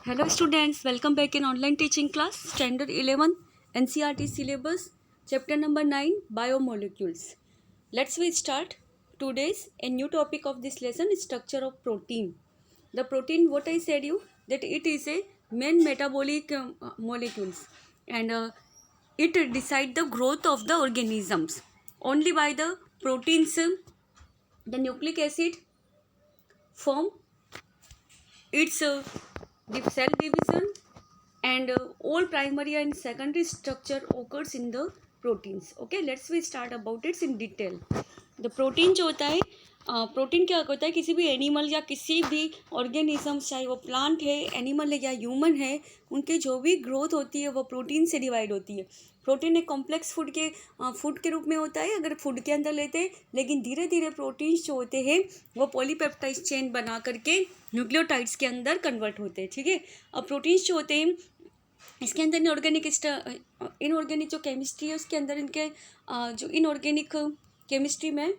Hello students, welcome back in online teaching class, standard 11, NCERT syllabus, chapter number 9, biomolecules. We start. Today's a new topic of this lesson is structure of protein. The protein, what I said you, that it is a main metabolic molecules and it decide the growth of the organisms. Only by the proteins, the nucleic acid form its cell division and all primary and secondary structure occurs in the proteins. Okay, we start about it in detail. The protein जो होता है protein क्या होता है, किसी भी animal या किसी भी ऑर्गेनिज्म, चाहे वो प्लांट है, एनिमल है या ह्यूमन है, उनके जो भी ग्रोथ होती है वो प्रोटीन से डिवाइड होती है. प्रोटीन एक कॉम्प्लेक्स फूड के रूप में होता है अगर फूड के अंदर लेते हैं, लेकिन धीरे धीरे प्रोटीन्स जो होते हैं वो पॉलीपेप्टाइड चेन बना करके न्यूक्लियोटाइड्स के अंदर कन्वर्ट होते हैं. ठीक है, अब प्रोटीन्स जो होते हैं इसके अंदर इनऑर्गेनिक जो केमिस्ट्री है उसके अंदर इनके जो इनऑर्गेनिक केमिस्ट्री में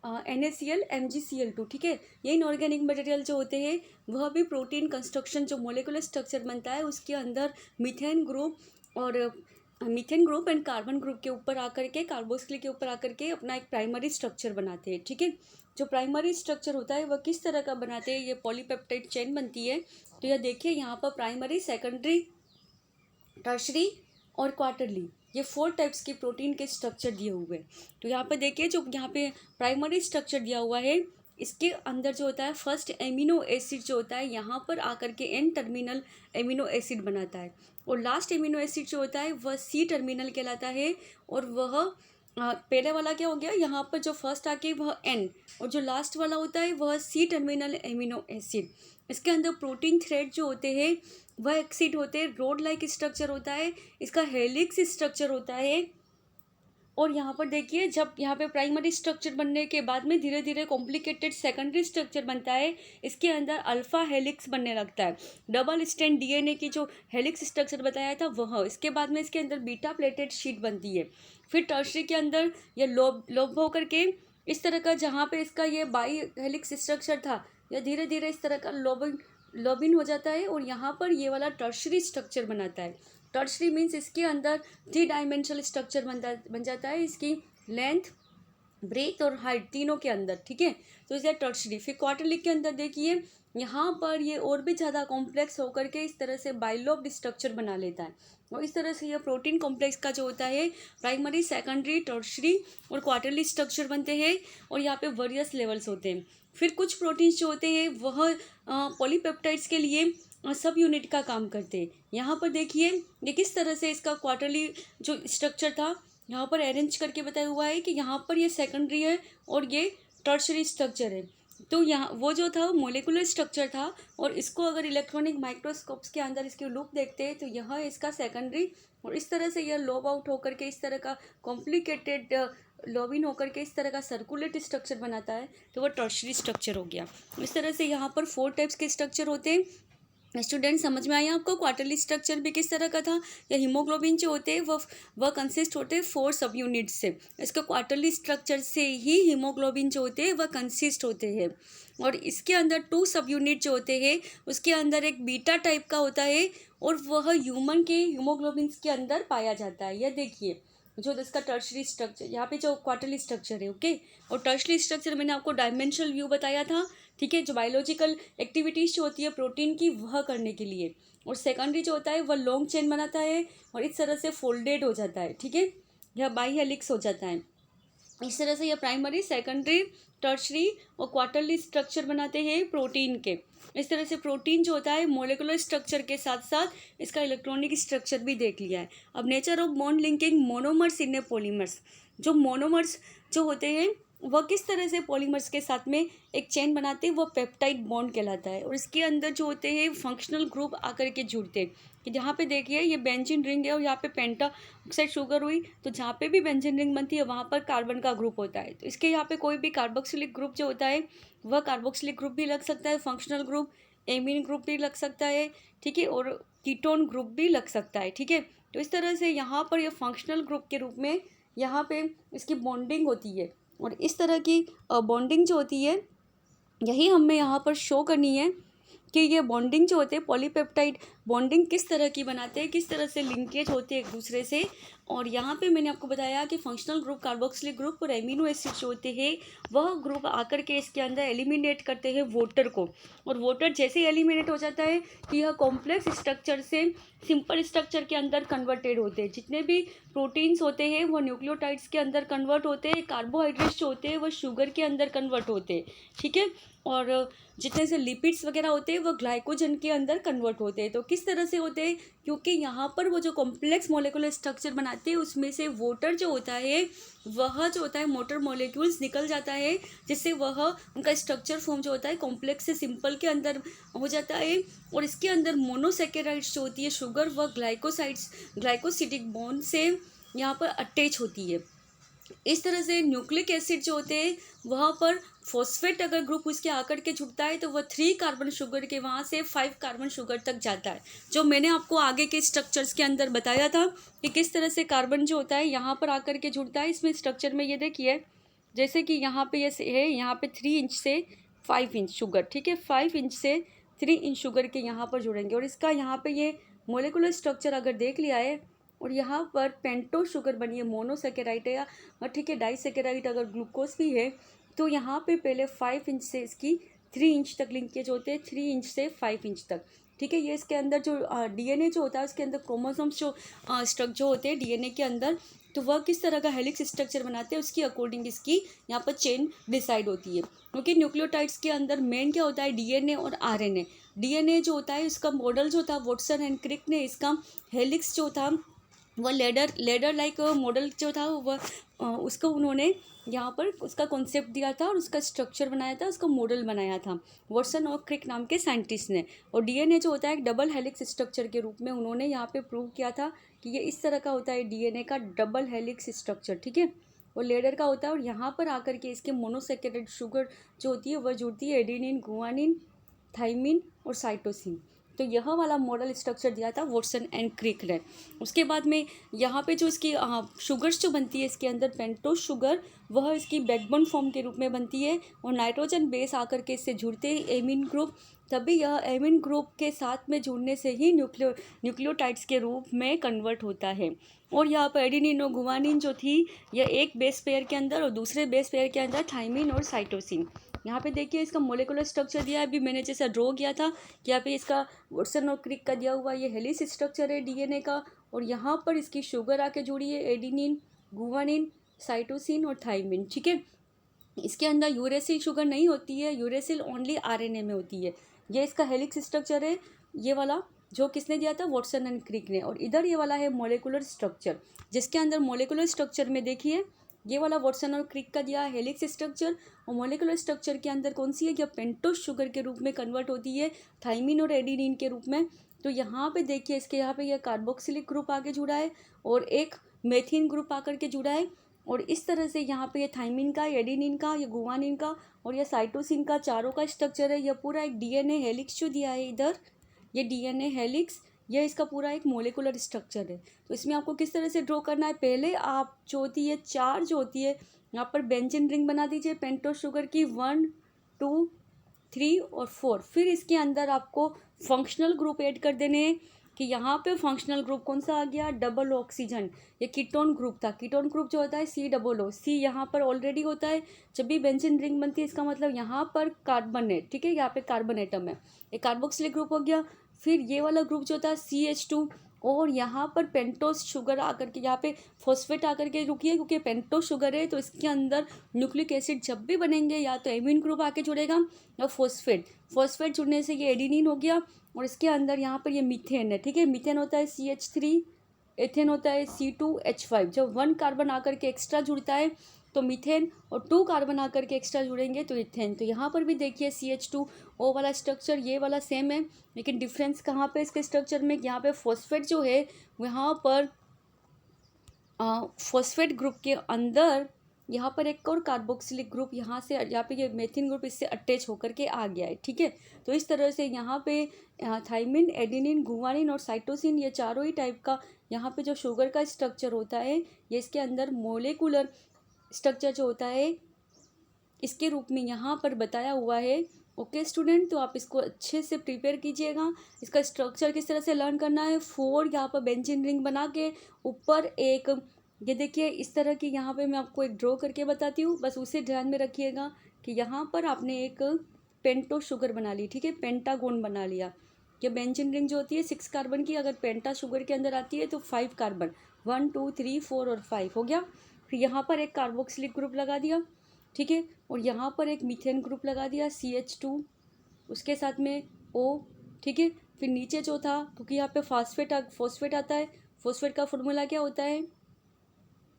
NaCl MgCl2. ठीक है, ये इनऑर्गेनिक मटेरियल जो होते हैं वह भी प्रोटीन कंस्ट्रक्शन जो मोलिकुलर स्ट्रक्चर बनता है उसके अंदर methane group and carbon group के ऊपर आकर के, कार्बोक्सिल के ऊपर आकर के अपना एक प्राइमरी स्ट्रक्चर बनाते हैं. ठीक है, जो प्राइमरी स्ट्रक्चर होता है वह किस तरह का बनाते हैं, ये पॉलीपेप्टाइड चेन बनती है. तो यह देखिए यहाँ पर प्राइमरी, सेकेंडरी, टर्शरी और क्वार्टरली, ये 4 टाइप्स के प्रोटीन के स्ट्रक्चर दिए हुए हैं. तो यहाँ पे देखिए जो यहाँ पे प्राइमरी स्ट्रक्चर दिया हुआ है इसके अंदर जो होता है फर्स्ट एमिनो एसिड जो होता है यहाँ पर आकर के एन टर्मिनल एमिनो एसिड बनाता है, और लास्ट एमिनो एसिड जो होता है वह सी टर्मिनल कहलाता है. और वह पहले वाला क्या हो गया, यहाँ पर जो फर्स्ट आके वह एन, और जो लास्ट वाला होता है वह सी टर्मिनल एमिनो एसिड. इसके अंदर प्रोटीन थ्रेड जो होते हैं वह एक्सिड होते हैं, रोड लाइक स्ट्रक्चर होता है, इसका हेलिक्स स्ट्रक्चर होता है. और यहाँ पर देखिए जब यहाँ पे प्राइमरी स्ट्रक्चर बनने के बाद में धीरे धीरे कॉम्प्लिकेटेड सेकेंडरी स्ट्रक्चर बनता है, इसके अंदर अल्फा हेलिक्स बनने लगता है. डबल स्ट्रैंड DNA की जो हेलिक्स स्ट्रक्चर बताया था वह, इसके बाद में इसके अंदर बीटा प्लेटेड शीट बनती है. फिर टर्शरी के अंदर यह लोब होकर के इस तरह का, जहाँ पे इसका ये बाई हेलिक्स स्ट्रक्चर था, यह धीरे धीरे इस तरह का लोबिन हो जाता है और यहाँ पर ये वाला टर्शरी स्ट्रक्चर बनाता है. टर्शरी मीन्स इसके अंदर 3 डायमेंशनल स्ट्रक्चर बन जाता है, इसकी लेंथ, ब्रेथ और हाइट तीनों के अंदर. ठीक है, तो इसे टर्शरी. फिर क्वार्टरली के अंदर देखिए यहाँ पर ये और भी ज़्यादा कॉम्प्लेक्स होकर के इस तरह से बाइलोब्ड स्ट्रक्चर बना लेता है. और इस तरह से यह प्रोटीन कॉम्प्लेक्स का जो होता है प्राइमरी, सेकेंडरी, टर्शरी और क्वार्टरली स्ट्रक्चर बनते हैं, और यहाँ पे वेरियस लेवल्स होते हैं. फिर कुछ प्रोटीन्स जो होते हैं वह पॉलीपेप्टाइड्स के लिए सब यूनिट का काम करते हैं. यहाँ पर देखिए ये किस तरह से इसका क्वार्टरली जो स्ट्रक्चर था यहाँ पर अरेंज करके बताया हुआ है कि यहाँ पर ये सेकेंडरी है और ये टर्शरी स्ट्रक्चर है. तो यहाँ वो जो था मोलिकुलर स्ट्रक्चर था, और इसको अगर इलेक्ट्रॉनिक माइक्रोस्कोप्स के अंदर इसकी लुक देखते हैं तो यह इसका सेकेंडरी, और इस तरह से यह लोब आउट होकर के इस तरह का कॉम्प्लिकेटेड लोबिन होकर के इस तरह का सर्कुलेट स्ट्रक्चर बनाता है, तो वह टर्शरी स्ट्रक्चर हो गया. इस तरह से यहाँ पर 4 टाइप्स के स्ट्रक्चर होते हैं. स्टूडेंट समझ में आया आपको क्वार्टरली स्ट्रक्चर भी किस तरह का था. या हीमोग्लोबिन जो होते हैं वह कंसिस्ट होते हैं 4 सब यूनिट से. इसके क्वार्टरली स्ट्रक्चर से ही हीमोग्लोबिन जो होते हैं वह कंसिस्ट होते हैं, और इसके अंदर 2 सब यूनिट जो होते हैं उसके अंदर एक बीटा टाइप का होता है, और वह ह्यूमन के हीमोग्लोबिन के अंदर पाया जाता है. यह देखिए जो इसका टर्शरी स्ट्रक्चर, यहाँ पे जो क्वार्टरली स्ट्रक्चर है. ओके, और टर्शरी स्ट्रक्चर मैंने आपको डायमेंशनल व्यू बताया था. ठीक है, जो बायोलॉजिकल एक्टिविटीज़ जो होती है प्रोटीन की वह करने के लिए. और सेकेंडरी जो होता है वह लॉन्ग चेन बनाता है और इस तरह से फोल्डेड हो जाता है. ठीक है, यह बाई हेलिक्स हो जाता है. इस तरह से यह प्राइमरी, सेकेंडरी, टर्शरी और क्वार्टरली स्ट्रक्चर बनाते हैं प्रोटीन के. इस तरह से प्रोटीन जो होता है मोलिकुलर स्ट्रक्चर के साथ साथ इसका इलेक्ट्रॉनिक स्ट्रक्चर भी देख लिया है. अब nature of bond linking monomers in A polymers. जो मोनोमर्स जो होते हैं वह किस तरह से पॉलीमर्स के साथ में एक चेन बनाते हैं, वह पेप्टाइड बॉन्ड कहलाता है. और इसके अंदर जो होते हैं फंक्शनल ग्रुप आकर के जुड़ते हैं. कि जहाँ पे देखिए ये बेंजीन रिंग है और यहाँ पे पेंटा ऑक्साइड शुगर हुई, तो जहाँ पे भी बेंजीन रिंग बनती है वहाँ पर कार्बन का ग्रुप होता है. तो इसके यहाँ पे कोई भी कार्बोक्सिलिक ग्रुप जो होता है वह कार्बोक्सिलिक ग्रुप भी लग सकता है, फंक्शनल ग्रुप, एमीन ग्रुप भी लग सकता है. ठीक है, और कीटोन ग्रुप भी लग सकता है. ठीक है, तो इस तरह से यहाँ पर यह फंक्शनल ग्रुप के रूप में यहाँ पे इसकी बॉन्डिंग होती है. और इस तरह की बॉन्डिंग जो होती है यही हमें यहाँ पर शो करनी है कि ये बॉन्डिंग जो होते हैं पॉलीपेप्टाइड बॉन्डिंग किस तरह की बनाते हैं, किस तरह से लिंकेज होते हैं एक दूसरे से। और यहाँ पे मैंने आपको बताया कि फंक्शनल ग्रुप कार्बोक्सिलिक ग्रुप और एमिनो एसिड जो होते हैं वह ग्रुप आकर के इसके अंदर एलिमिनेट करते हैं वोटर को। और वोटर जैसे ही एलिमिनेट हो जाता है कि यह कॉम्प्लेक्स स्ट्रक्चर से सिंपल स्ट्रक्चर के अंदर कन्वर्टेड होते हैं। जितने भी प्रोटीन्स होते हैं वो न्यूक्लियोटाइड्स के अंदर कन्वर्ट होते हैं, कार्बोहाइड्रेट्स जो होते हैं वो शुगर के अंदर कन्वर्ट होते हैं, ठीक है। और जितने से लिपिड्स वगैरह होते हैं वो ग्लाइकोजन के अंदर कन्वर्ट होते हैं। तो किस तरह से होते हैं, क्योंकि यहाँ पर वो जो कॉम्प्लेक्स मॉलिक्यूलर स्ट्रक्चर बनाते हैं उसमें से वोटर जो होता है वह जो होता है मोटर मॉलिक्यूल्स निकल जाता है, जिससे वह उनका स्ट्रक्चर फॉर्म जो होता है कॉम्प्लेक्स से सिंपल के अंदर हो जाता है। और इसके अंदर मोनोसेकेराइड्स जो होती है शुगर व ग्लाइकोसाइड्स ग्लाइकोसिडिक बॉन्ड से यहाँ पर अटैच होती है। इस तरह से न्यूक्लिक एसिड जो होते हैं वहाँ पर फॉस्फेट अगर ग्रुप उसके आकर के जुड़ता है तो वह 3 कार्बन शुगर के वहाँ से 5 कार्बन शुगर तक जाता है। जो मैंने आपको आगे के स्ट्रक्चर्स के अंदर बताया था कि किस तरह से कार्बन जो होता है यहाँ पर आकर के जुड़ता है। इसमें स्ट्रक्चर में ये देखिए, जैसे कि यहाँ पे ये है, यहाँ पे 3 इंच से 5 इंच शुगर, ठीक है, 5 इंच से 3 इंच शुगर के यहाँ पर जुड़ेंगे। और इसका यहाँ पे ये मोलिकुलर स्ट्रक्चर अगर देख लिया है और यहाँ पर पेंटो शुगर बनी है, मोनोसेकेराइड है या ठीक है डाइसेकेराइड अगर ग्लूकोज भी है, तो यहाँ पे पहले 5 इंच से इसकी 3 इंच तक लिंकेज होते हैं, 3 इंच से 5 इंच तक, ठीक है। ये इसके अंदर जो डीएनए जो होता है उसके अंदर क्रोमोसोम्स जो जो होते हैं डीएनए के अंदर, तो वह किस तरह का हेलिक्स स्ट्रक्चर बनाते हैं उसकी अकॉर्डिंग इसकी यहाँ पर चेन डिसाइड होती है। क्योंकि न्यूक्लियोटाइड्स के अंदर मेन क्या होता है, डीएनए और आरएनए। डीएनए जो होता है उसका मॉडल जो था वॉटसन एंड क्रिक ने, इसका हेलिक्स जो था वह लेडर लाइक मॉडल जो था वह उसको उन्होंने यहाँ पर उसका कॉन्सेप्ट दिया था और उसका स्ट्रक्चर बनाया था, उसका मॉडल बनाया था वॉटसन और क्रिक नाम के साइंटिस्ट ने। और डीएनए जो होता है एक डबल हेलिक्स स्ट्रक्चर के रूप में उन्होंने यहाँ पे प्रूव किया था कि ये इस तरह का होता है डीएनए का डबल हेलिक्स स्ट्रक्चर, ठीक है। और लेडर का होता है। और यहाँ पर आकर के इसके मोनोसेकेराइड शुगर जो होती है वह जुड़ती है एडेनिन, गुआनिन, थाइमिन और साइटोसिन। तो यह वाला मॉडल स्ट्रक्चर दिया था वॉटसन एंड क्रिक ने। उसके बाद में यहाँ पे जो इसकी शुगर्स जो बनती है इसके अंदर पेंटोज शुगर, वह इसकी बैकबोन फॉर्म के रूप में बनती है और नाइट्रोजन बेस आकर के इससे जुड़ते हैं एमीन ग्रुप। तभी यह एमीन ग्रुप के साथ में जुड़ने से ही न्यूक्लियोटाइड्स के रूप में कन्वर्ट होता है। और यहाँ पर एडेनिन और गुआनिन जो थी यह एक बेस पेयर के अंदर और दूसरे बेस पेयर के अंदर थाइमिन और साइटोसिन। यहाँ पे देखिए इसका मोलिकुलर स्ट्रक्चर दिया है, अभी मैंने जैसा ड्रॉ किया था कि यहाँ पे इसका वॉटसन और क्रिक का दिया हुआ ये हेलिक्स स्ट्रक्चर है डीएनए का। और यहाँ पर इसकी शुगर आके जुड़ी है एडेनिन, गुआनिन, साइटोसिन और थाइमिन, ठीक है। इसके अंदर यूरेसिल शुगर नहीं होती है, यूरेसिल ओनली आरएनए में होती है। ये इसका हेलिक्स स्ट्रक्चर है, ये वाला जो किसने दिया था, वॉटसन एंड क्रिक ने। और इधर ये वाला है मोलिकुलर स्ट्रक्चर, जिसके अंदर मोलिकुलर स्ट्रक्चर में देखिए ये वाला वॉटसन और क्रिक का दिया हेलिक्स स्ट्रक्चर। और मोलिकुलर स्ट्रक्चर के अंदर कौन सी है, यह पेंटोज शुगर के रूप में कन्वर्ट होती है थाइमिन और एडेनिन के रूप में। तो यहाँ पे देखिए इसके यहाँ पे यह कार्बोक्सिलिक ग्रुप आगे जुड़ा है और एक मेथिन ग्रुप आकर के जुड़ा है। और इस तरह से यहाँ पे ये थाइमिन का, एडेनिन का, ये गुआनिन का और ये साइटोसिन का चारों का स्ट्रक्चर है। यह पूरा एक डीएनए हेलिक्स जो दिया है इधर, ये डीएनए हेलिक्स, यह इसका पूरा एक मोलिकुलर स्ट्रक्चर है। तो इसमें आपको किस तरह से ड्रॉ करना है, पहले आप जो होती है 4 जो होती है यहाँ पर बेंजीन रिंग बना दीजिए पेंटोज शुगर की 1, 2, 3 और 4। फिर इसके अंदर आपको फंक्शनल ग्रुप ऐड कर देने हैं कि यहाँ पे फंक्शनल ग्रुप कौन सा आ गया, डबल ऑक्सीजन। ये कीटोन ग्रुप था, कीटोन ग्रुप जो होता है COO, सी यहाँ पर ऑलरेडी होता है। जब भी बेंजीन रिंग बनती है इसका मतलब यहाँ पर कार्बन है, ठीक है, यहाँ पे कार्बन एटम है, ये कार्बोक्सिलिक ग्रुप हो गया। फिर ये वाला ग्रुप जो होता है CH2 और यहाँ पर पेंटोज शुगर आकर के यहाँ पे फॉस्फेट आकर के रुकी है, क्योंकि पेंटोज शुगर है तो इसके अंदर न्यूक्लिक एसिड जब भी बनेंगे या तो एमीन ग्रुप आके जुड़ेगा या फॉस्फेट जुड़ने से ये एडिनिन हो गया। और इसके अंदर यहाँ पर ये मीथेन है, ठीक है, मीथेन होता है CH3, एथेन होता है C2H5। जब 1 कार्बन आकर के एक्स्ट्रा जुड़ता है तो मीथेन और 2 कार्बन आकर के एक्स्ट्रा जुड़ेंगे तो इथेन। तो यहाँ पर भी देखिए CH2O वाला स्ट्रक्चर ये वाला सेम है, लेकिन डिफरेंस कहाँ पे इसके स्ट्रक्चर में, यहाँ पे फॉस्फेट जो है वहाँ पर फॉस्फेट ग्रुप के अंदर यहाँ पर एक और कार्बोक्सिलिक ग्रुप यहाँ से, यहाँ पे ये मेथिन ग्रुप इससे अटैच होकर के आ गया है, ठीक है। तो इस तरह से यहाँ पे थाइमिन, एडेनिन, गुआनिन और साइटोसिन ये चारों ही टाइप का यहाँ पे जो शुगर का स्ट्रक्चर होता है ये इसके अंदर मोलिकुलर स्ट्रक्चर जो होता है इसके रूप में यहाँ पर बताया हुआ है ओके स्टूडेंट, तो आप इसको अच्छे से प्रिपेयर कीजिएगा। इसका स्ट्रक्चर किस तरह से लर्न करना है। 4 यहाँ पर बेंजीन रिंग बना के ऊपर एक, ये देखिए इस तरह की, यहाँ पे मैं आपको एक ड्रॉ करके बताती हूँ, बस उसे ध्यान में रखिएगा कि यहाँ पर आपने एक पेंटो शुगर बना ली, ठीक है, पेंटागोन बना लिया। ये बेंजीन रिंग जो होती है 6 कार्बन की, अगर पेंटा शुगर के अंदर आती है तो 5 कार्बन, 1 2 3 4 और 5 हो गया। फिर यहाँ पर एक कार्बोक्सिलिक ग्रुप लगा दिया, ठीक है, और यहाँ पर एक मीथेन ग्रुप लगा दिया CH2, उसके साथ में O, ठीक है। फिर नीचे जो था, क्योंकि यहाँ पे फॉस्फेट आता है, फॉस्फेट का फॉर्मूला क्या होता है,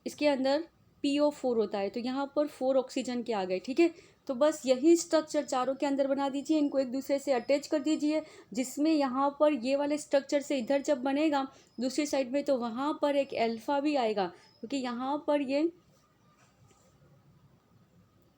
इसके अंदर PO4 होता है, तो यहाँ पर 4 ऑक्सीजन के आ गए, ठीक है। तो बस यही स्ट्रक्चर चारों के अंदर बना दीजिए, इनको एक दूसरे से अटैच कर दीजिए, जिसमें यहाँ पर ये वाले स्ट्रक्चर से इधर जब बनेगा दूसरी साइड में, तो वहाँ पर एक अल्फा भी आएगा, क्योंकि यहाँ पर ये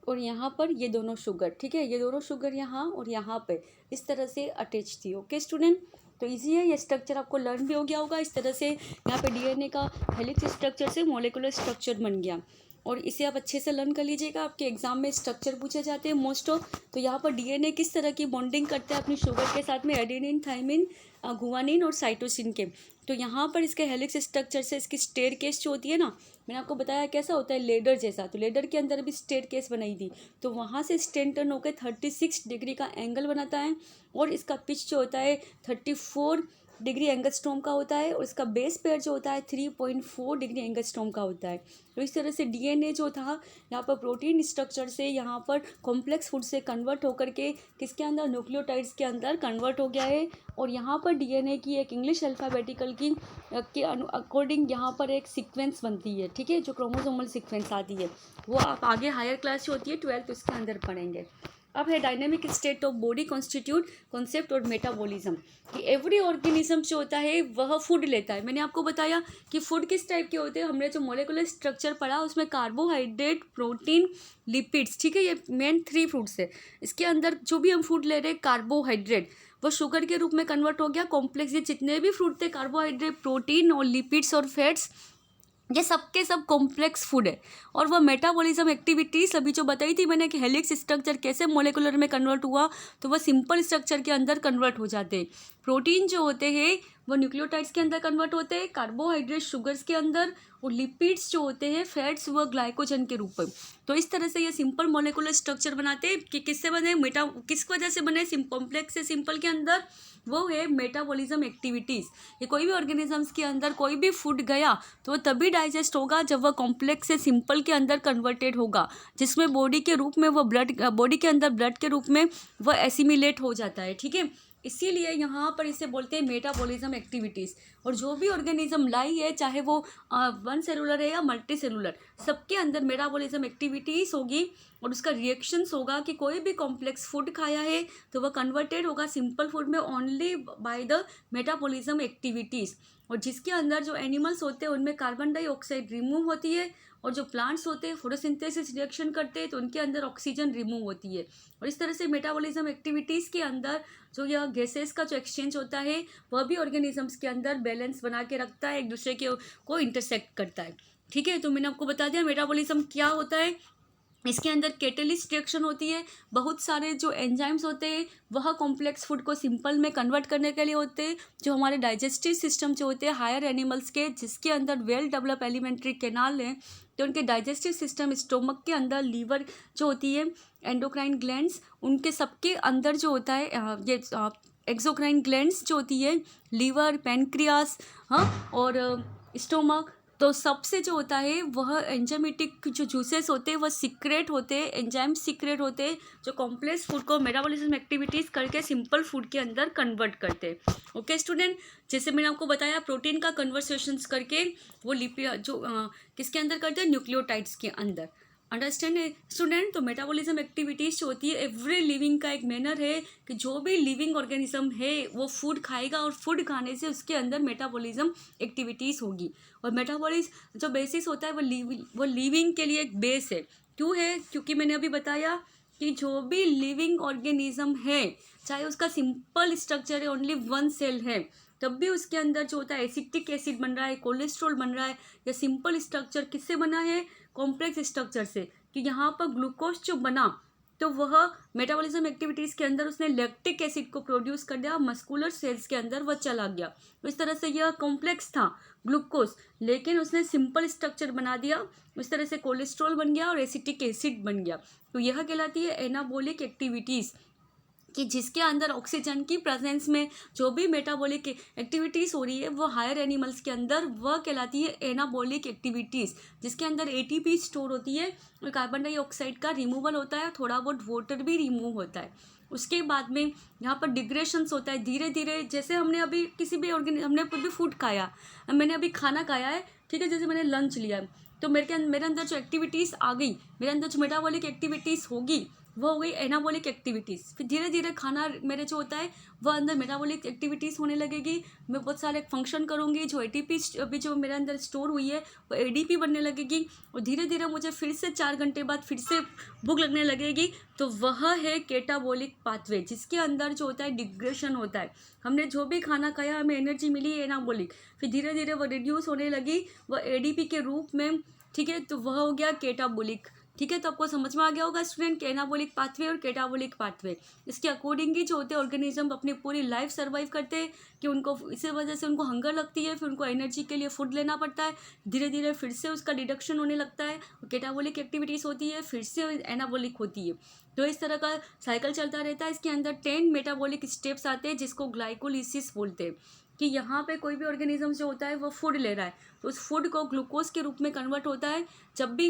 और यहाँ पर ये दोनों शुगर, ठीक है, ये दोनों शुगर यहाँ और यहाँ पे इस तरह से अटैच थी। ओके स्टूडेंट, तो इजी है, ये स्ट्रक्चर आपको लर्न भी हो गया होगा। इस तरह से यहाँ पे DNA का हेलिक्स स्ट्रक्चर से मॉलिक्यूलर स्ट्रक्चर बन गया, और इसे आप अच्छे से लर्न कर लीजिएगा। आपके एग्जाम में स्ट्रक्चर पूछे जाते हैं मोस्ट ऑफ। तो यहाँ पर DNA किस तरह की बॉन्डिंग करता है अपनी शुगर के साथ में, एडेनिन, थाइमिन, गुआनिन और साइटोसिन के। तो यहाँ पर इसके हेलिक्स स्ट्रक्चर से इसकी स्टेयरकेस जो होती है ना, मैंने आपको बताया कैसा होता है, लेडर जैसा, तो लेडर के अंदर भी स्टेयरकेस बनाई थी, तो वहाँ से स्टेन टर्न होकर 36 डिग्री का एंगल बनाता है, और इसका पिच जो होता है 34 डिग्री एंगस्ट्रॉम का होता है, और इसका बेस पेयर जो होता है 3.4 डिग्री एंगस्ट्रॉम का होता है। तो इस तरह से DNA जो था यहाँ पर प्रोटीन स्ट्रक्चर से यहाँ पर कॉम्प्लेक्स फूड से कन्वर्ट होकर के किसके अंदर, न्यूक्लियोटाइड्स के अंदर कन्वर्ट हो गया है। और यहाँ पर DNA की एक इंग्लिश अल्फ़ाबेटिकल की के अकॉर्डिंग यहाँ पर एक सीक्वेंस बनती है, ठीक है, जो क्रोमोसोमल सीक्वेंस आती है, वो आप आगे हायर क्लास जो होती है 12th उसके अंदर पढ़ेंगे। अब है dynamic state of body constitute concept और मेटाबॉलिज्म, कि एवरी ऑर्गेनिज्म जो होता है वह फूड लेता है। मैंने आपको बताया कि फूड किस टाइप के होते हैं, हमने जो मोलिकुलर स्ट्रक्चर पढ़ा उसमें कार्बोहाइड्रेट, प्रोटीन, लिपिड्स, ठीक है, ये मेन 3 फूड्स है। इसके अंदर जो भी हम फूड ले रहे हैं कार्बोहाइड्रेट, वो शुगर के रूप में कन्वर्ट हो गया कॉम्प्लेक्स। ये जितने भी फ्रूट थे, कार्बोहाइड्रेट, प्रोटीन और लिपिड्स और फैट्स, ये सबके सब कॉम्प्लेक्स फूड है। और वह मेटाबॉलिज्म एक्टिविटीज़ अभी जो बताई थी मैंने कि हेलिक्स स्ट्रक्चर कैसे मोलिकुलर में कन्वर्ट हुआ, तो वह सिंपल स्ट्रक्चर के अंदर कन्वर्ट हो जाते हैं। प्रोटीन जो होते हैं वो न्यूक्लियोटाइड्स के अंदर कन्वर्ट होते हैं, कार्बोहाइड्रेट शुगर्स के अंदर, और लिपिड्स जो होते हैं फैट्स वह ग्लाइकोजन के रूप में। तो इस तरह से ये सिंपल मोलिकुलर स्ट्रक्चर बनाते हैं कि किससे बने, किस वजह से बने, कॉम्प्लेक्स से सिंपल के अंदर, वो है मेटाबॉलिज्म एक्टिविटीज़। ये कोई भी ऑर्गेनिजम्स के अंदर कोई भी फूड गया तो वो तभी डाइजेस्ट होगा जब वह कॉम्प्लेक्स से सिंपल के अंदर कन्वर्टेड होगा, जिसमें बॉडी के रूप में वह बॉडी के अंदर ब्लड के रूप में वह एसिमिलेट हो जाता है, ठीक है। इसीलिए यहाँ पर इसे बोलते हैं मेटाबॉलिज्म एक्टिविटीज़। और जो भी ऑर्गेनिज्म लाई है, चाहे वो 1 सेलुलर है या मल्टी सेलुलर, सबके अंदर मेटाबॉलिज्म एक्टिविटीज़ होगी, और उसका रिएक्शंस होगा कि कोई भी कॉम्प्लेक्स फूड खाया है तो वह कन्वर्टेड होगा सिंपल फूड में only by the metabolism activities. और जिसके अंदर जो एनिमल्स होते हैं उनमें कार्बन डाइऑक्साइड रिमूव होती है, और जो प्लांट्स होते हैं फोटोसिंथेसिस रिएक्शन करते हैं तो उनके अंदर ऑक्सीजन रिमूव होती है। और इस तरह से मेटाबॉलिज्म एक्टिविटीज़ के अंदर जो यह गैसेस का जो एक्सचेंज होता है वह भी ऑर्गेनिजम्स के अंदर बैलेंस बना के रखता है, एक दूसरे के को इंटरसेक्ट करता है, ठीक है। तो मैंने आपको बता दिया मेटाबॉलिज्म क्या होता है। इसके अंदर कैटेलिस्ट रिएक्शन होती है, बहुत सारे जो एंजाइम्स होते हैं वह कॉम्प्लेक्स फूड को सिंपल में कन्वर्ट करने के लिए होते हैं। जो हमारे डाइजेस्टिव सिस्टम जो होते हैं हायर एनिमल्स के, जिसके अंदर वेल डेवलप एलिमेंट्री कैनाल है, तो उनके डाइजेस्टिव सिस्टम, स्टोमक के अंदर लीवर जो होती है, एंडोक्राइन ग्लैंड्स, उनके सबके अंदर जो होता है ये एक्सोक्राइन ग्लैंड्स जो होती है, लीवर, पैनक्रियास, हाँ, और स्टोमक, तो सबसे जो होता है वह एंजाइमेटिक जो जूसेस होते हैं वह सीक्रेट होते हैं, एंजाइम सीक्रेट होते हैं, जो कॉम्प्लेक्स फूड को मेटाबॉलिज्म एक्टिविटीज़ करके सिंपल फूड के अंदर कन्वर्ट करते हैं। ओके स्टूडेंट, जैसे मैंने आपको बताया प्रोटीन का कन्वर्सेशंस करके वो लिपिड जो किसके अंदर करते हैं, न्यूक्लियोटाइड्स के अंदर। अंडरस्टैंड है स्टूडेंट। तो मेटाबॉलिज्म एक्टिविटीज़ जो होती है एवरी लिविंग का एक मैनर है कि जो भी लिविंग ऑर्गेनिज्म है वो फूड खाएगा, और फूड खाने से उसके अंदर मेटाबॉलिज्म एक्टिविटीज़ होगी। और मेटाबॉलिज्म जो बेसिस होता है वो लिविंग के लिए एक बेस है। क्यों है, क्योंकि मैंने अभी बताया कि जो भी लिविंग ऑर्गेनिज्म है, चाहे उसका सिंपल स्ट्रक्चर है, ओनली 1 सेल है, तब भी उसके अंदर जो होता है एसिटिक एसिड बन रहा है, कोलेस्ट्रॉल बन रहा है, या सिंपल स्ट्रक्चर किससे बना है, कॉम्प्लेक्स स्ट्रक्चर से, कि यहाँ पर ग्लूकोज जो बना तो वह मेटाबॉलिज्म एक्टिविटीज़ के अंदर उसने लैक्टिक एसिड को प्रोड्यूस कर दिया, मस्कुलर सेल्स के अंदर वह चला गया। तो इस तरह से यह कॉम्प्लेक्स था ग्लूकोज, लेकिन उसने सिंपल स्ट्रक्चर बना दिया, इस तरह से कोलेस्ट्रॉल बन गया और एसिटिक एसिड बन गया। तो यह कहलाती है एनाबॉलिक एक्टिविटीज़, कि जिसके अंदर ऑक्सीजन की प्रेजेंस में जो भी मेटाबॉलिक एक्टिविटीज़ हो रही है वो हायर एनिमल्स के अंदर वह कहलाती है एनाबॉलिक एक्टिविटीज़, जिसके अंदर एटीपी स्टोर होती है और कार्बन डाइऑक्साइड का रिमूवल होता है, थोड़ा बहुत वाटर भी रिमूव होता है। उसके बाद में यहाँ पर डिग्रेशंस होता है धीरे धीरे। जैसे हमने अभी किसी भी हमने कोई भी फूड खाया, मैंने अभी खाना खाया है, ठीक है, जैसे मैंने लंच लिया है, तो मेरे अंदर जो एक्टिविटीज़ आ गई, मेरे अंदर जो मेटाबॉलिक एक्टिविटीज़ होगी वो हो गई एनाबॉलिक एक्टिविटीज़। फिर धीरे धीरे खाना मेरे जो होता है वह अंदर मेटाबॉलिक एक्टिविटीज़ होने लगेगी, मैं बहुत सारे फंक्शन करूँगी, जो एटीपी अभी जो मेरे अंदर स्टोर हुई है वो एडीपी बनने लगेगी, और धीरे धीरे मुझे फिर से 4 घंटे बाद फिर से भूख लगने लगेगी। तो वह है कैटाबॉलिक पाथवे, जिसके अंदर जो होता है डिग्रेशन होता है। हमने जो भी खाना खाया हमें एनर्जी मिली एनाबॉलिक, फिर धीरे धीरे वो रिड्यूस होने लगी वह एडीपी के रूप में, ठीक है, तो वह हो गया कैटाबॉलिक। ठीक है, तो आपको समझ में आ गया होगा स्टूडेंट एनाबॉलिक पाथवे और कैटाबॉलिक पाथवे। इसके अकॉर्डिंग ही जो होते हैं ऑर्गेनिज्म अपनी पूरी लाइफ सर्वाइव करते हैं, कि उनको इसी वजह से उनको हंगर लगती है, फिर उनको एनर्जी के लिए फूड लेना पड़ता है, धीरे धीरे फिर से उसका डिडक्शन होने लगता है, कैटाबॉलिक एक्टिविटीज़ होती है, फिर से एनाबॉलिक होती है। तो इस तरह का साइकिल चलता रहता है। इसके अंदर 10 मेटाबॉलिक स्टेप्स आते हैं जिसको ग्लाइकोलिसिस बोलते हैं, कि यहाँ पे कोई भी ऑर्गेनिज्म जो होता है वो फूड ले रहा है, तो उस फूड को ग्लूकोज के रूप में कन्वर्ट होता है। जब भी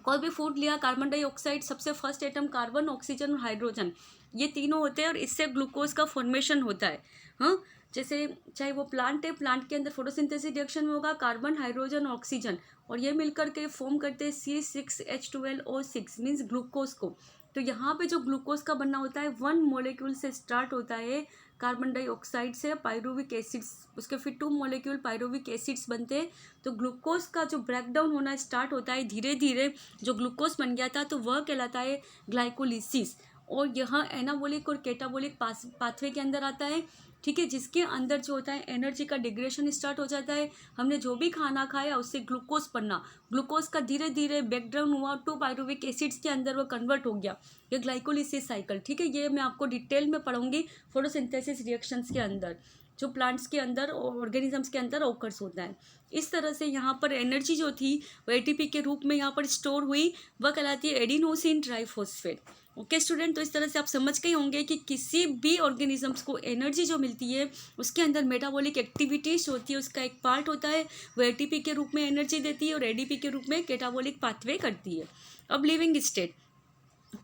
कोई भी फूड लिया, कार्बन डाइऑक्साइड सबसे फर्स्ट एटम, कार्बन, ऑक्सीजन और हाइड्रोजन, ये तीनों होते हैं और इससे ग्लूकोज का फॉर्मेशन होता है। हाँ, जैसे चाहे वो प्लांट है, प्लांट के अंदर फोटोसिंथेसिस रिएक्शन में होगा कार्बन, हाइड्रोजन, ऑक्सीजन, और ये मिलकर के फॉर्म करते हैं C6H12O6 मीन्स ग्लूकोज को। तो यहाँ पे जो ग्लूकोज का बनना होता है 1 मॉलिक्यूल से स्टार्ट होता है, कार्बन डाइऑक्साइड से पायरुविक एसिड्स, उसके फिर 2 मॉलिक्यूल पायरुविक एसिड्स बनते हैं। तो ग्लूकोज का जो ब्रेकडाउन होना स्टार्ट होता है धीरे धीरे, जो ग्लूकोज बन गया था तो वह कहलाता है ग्लाइकोलिसिस, और यह एनाबॉलिक और कैटाबॉलिक पाथवे के अंदर आता है। ठीक है, जिसके अंदर जो होता है एनर्जी का डिग्रेशन स्टार्ट हो जाता है। हमने जो भी खाना खाया उससे ग्लूकोज बनना, ग्लूकोज का धीरे धीरे ब्रेकडाउन हुआ, 2 पायरुविक एसिड्स के अंदर वो कन्वर्ट हो गया, ये ग्लाइकोलिसिस साइकिल। ठीक है, ये मैं आपको डिटेल में पढ़ाऊंगी फोटोसिंथेसिस रिएक्शंस के अंदर, जो प्लांट्स के अंदर और ऑर्गेनिजम्स के अंदर ऑकर्स होता है। इस तरह से यहाँ पर एनर्जी जो थी वो एटीपी के रूप में यहाँ पर स्टोर हुई, वह कहलाती है एडिनोसिन ट्राइफॉस्फेट। ओके स्टूडेंट, तो इस तरह से आप समझ गए होंगे कि किसी भी ऑर्गेनिजम्स को एनर्जी जो मिलती है उसके अंदर मेटाबॉलिक एक्टिविटीज होती है, उसका एक पार्ट होता है, वो एटीपी के रूप में एनर्जी देती है और एडीपी के रूप में कैटाबॉलिक पाथवे करती है। अब लिविंग स्टेट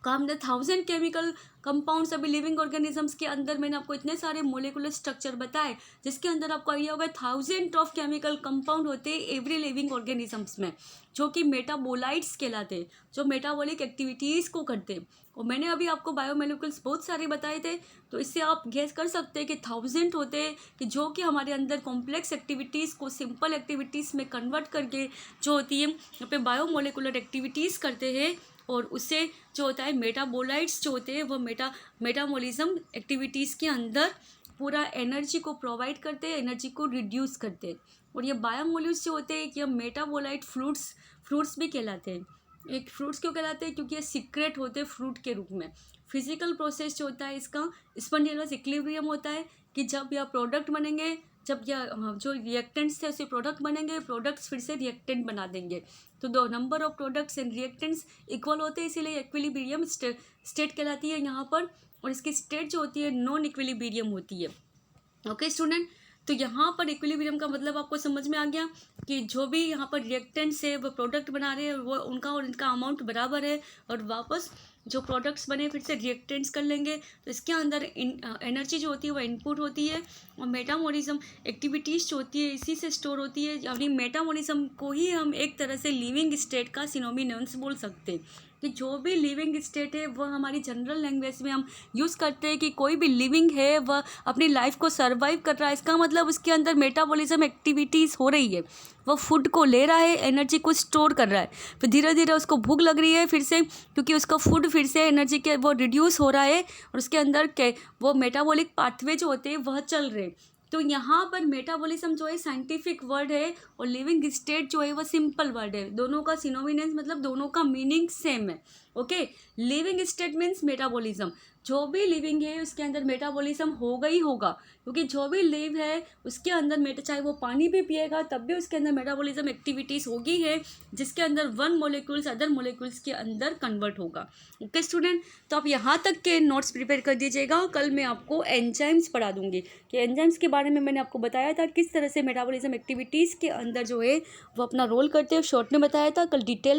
काम द 1000 केमिकल कंपाउंड्स, अभी लिविंग ऑर्गेनिजम्स के अंदर मैंने आपको इतने सारे मोलिकुलर स्ट्रक्चर बताए, जिसके अंदर आपको आइडिया होगा 1000 ऑफ केमिकल कंपाउंड होते हैं एवरी लिविंग ऑर्गेनिजम्स में, जो कि मेटाबोलाइट्स कहलाते हैं, जो मेटाबॉलिक एक्टिविटीज़ को करते हैं। और मैंने अभी आपको बायोमोलिकुल्स बहुत सारे बताए थे, तो इससे आप गेस कर सकते हैं कि 1000 होते हैं, कि जो कि हमारे अंदर कॉम्प्लेक्स एक्टिविटीज़ को सिंपल एक्टिविटीज़ में कन्वर्ट करके जो होती है यहाँ पे बायोमोलिकुलर एक्टिविटीज़ करते हैं, और उससे जो होता है मेटाबोलाइट्स जो होते हैं वो मेटाबॉलिज्म एक्टिविटीज़ के अंदर पूरा एनर्जी को प्रोवाइड करते हैं, एनर्जी को रिड्यूस करते हैं। और ये बायोमोलिक्यूल्स जो होते हैं, ये मेटाबोलाइट फ्रूट्स भी कहलाते हैं। एक फ्रूट्स क्यों कहलाते हैं? क्योंकि ये सीक्रेट होते हैं फ्रूट के रूप में। फिजिकल प्रोसेस जो होता है इसका स्पॉन्टेनियस इक्विलिब्रियम होता है, कि जब यह प्रोडक्ट बनेंगे, जब यह जो रिएक्टेंट्स थे उससे प्रोडक्ट बनेंगे, प्रोडक्ट्स फिर से रिएक्टेंट बना देंगे, तो दो number of products and reactants equal होते हैं, इसीलिए इक्विलिब्रियम स्टेट कहलाती है यहाँ पर। और इसकी स्टेट जो होती है नॉन इक्विलिब्रियम होती है। ओके स्टूडेंट, तो यहाँ पर इक्विलिब्रियम का मतलब आपको समझ में आ गया कि जो भी यहाँ पर रिएक्टेंट्स है वो प्रोडक्ट बना रहे हैं, वो उनका और इनका अमाउंट बराबर है, और वापस जो प्रोडक्ट्स बने फिर से रिएक्टेंट्स कर लेंगे। तो इसके अंदर एनर्जी जो होती है वो इनपुट होती है, और मेटाबॉलिज्म एक्टिविटीज़ जो होती है इसी से स्टोर होती है। यानी मेटाबॉलिज्म को ही हम एक तरह से लिविंग स्टेट का सिनोनिम्स बोल सकते हैं, कि जो भी लिविंग स्टेट है वह हमारी जनरल लैंग्वेज में हम यूज़ करते हैं कि कोई भी लिविंग है वह अपनी लाइफ को सर्वाइव कर रहा है। इसका मतलब उसके अंदर मेटाबॉलिज्म एक्टिविटीज़ हो रही है, वह फूड को ले रहा है, एनर्जी को स्टोर कर रहा है, फिर धीरे धीरे उसको भूख लग रही है फिर से, क्योंकि उसका फूड फिर से एनर्जी के वो रिड्यूस हो रहा है, और उसके अंदर के वो मेटाबॉलिक पाथवे जो होते हैं वह चल रहे हैं। तो यहाँ पर मेटाबॉलिज्म जो है साइंटिफिक वर्ड है और लिविंग स्टेट जो है वो सिंपल वर्ड है। दोनों का सिनोनिम्स मतलब दोनों का मीनिंग सेम है। Okay, living state means metabolism, जो भी लिविंग है उसके अंदर मेटाबॉलिज्म होगा ही होगा, क्योंकि जो भी लिव है उसके अंदर चाहे वो पानी भी पिएगा तब भी उसके अंदर मेटाबॉलिज्म एक्टिविटीज़ होगी है, जिसके अंदर वन मोलिक्यूल्स अदर मोलिक्यूल्स के अंदर कन्वर्ट होगा। ओके स्टूडेंट, तो आप यहाँ तक के नोट्स प्रिपेयर कर दीजिएगा। कल मैं आपको एंजाइम्स पढ़ा दूंगी कि एंजाइम्स के बारे में मैंने आपको बताया था किस तरह से मेटाबॉलिज्म एक्टिविटीज़ के अंदर जो है वो अपना रोल करते हैं, शॉर्ट में बताया था। कल डिटेल